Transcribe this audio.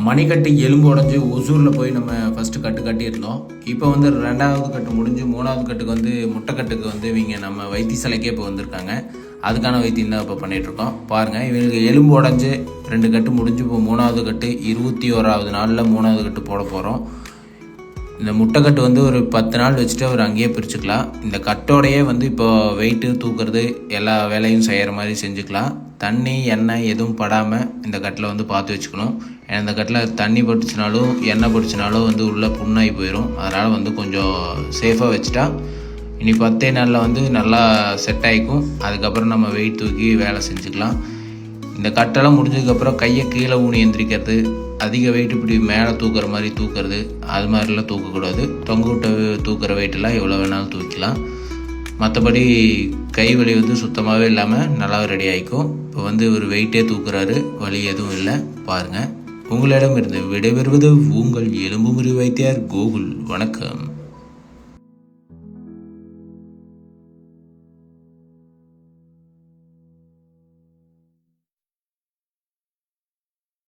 மணிக்கட்டு எலும்பு உடஞ்சி ஒசூரில் போய் நம்ம ஃபஸ்ட்டு கட்டியிருந்தோம். இப்போ வந்து 2வது கட்டு முடிஞ்சு 3வது கட்டுக்கு வந்து முட்டைக்கட்டுக்கு வந்து இவங்க நம்ம வைத்தியசாலைக்கே இப்போ வந்திருக்காங்க. அதுக்கான வைத்தியம் தான் இப்போ பண்ணிகிட்ருக்கோம். பாருங்கள், இவங்களுக்கு எலும்பு உடஞ்சி 2 கட்டு முடிஞ்சு இப்போ 3வது கட்டு 21வது நாளில் 3வது கட்டு போட போகிறோம். இந்த முட்டைக்கட்டு வந்து ஒரு 10 நாள் வச்சுட்டு அவர் அங்கேயே பிரிச்சுக்கலாம். இந்த கட்டோடையே வந்து இப்போ வெயிட்டு தூக்குறது எல்லா வேலையும் செய்கிற மாதிரி செஞ்சுக்கலாம். தண்ணி எண்ணெய் எதுவும் படாமல் இந்த கட்டில் வந்து பார்த்து வச்சுக்கணும். ஏன்னா இந்த கட்டில் தண்ணி பட்டுச்சுனாலும் எண்ணெய் பட்டுச்சுனாலும் வந்து உள்ளே புண்ணாகி போயிடும். அதனால் வந்து கொஞ்சம் சேஃபாக வச்சுட்டா இனி 10 நாளில் வந்து நல்லா செட் ஆகிக்கும். அதுக்கப்புறம் நம்ம வெயிட் தூக்கி வேலை செஞ்சுக்கலாம். இந்த கட்டெல்லாம் முடிஞ்சதுக்கப்புறம் கையை கீழே ஊனி எந்திரிக்கிறது, அதிக வெயிட் இப்படி மேலே தூக்குற மாதிரி தூக்குறது, அது மாதிரிலாம் தூக்கக்கூடாது. தொங்க விட்ட தூக்குற வெயிட்டெல்லாம் எவ்வளோ வேணாலும் தூக்கிக்கலாம். மற்றபடி கை வலி வந்து சுத்தமாகவே இல்லாமல் நல்லாவே ரெடி ஆகிக்கும். இப்போ வந்து ஒரு வெயிட்டே தூக்குறாரு, வலி எதுவும் இல்லை. பாருங்கள். உங்களிடம் இருந்து விடைபெறுவது உங்கள் எலும்பு முறிவு வைத்தியர் கோகுல். வணக்கம்.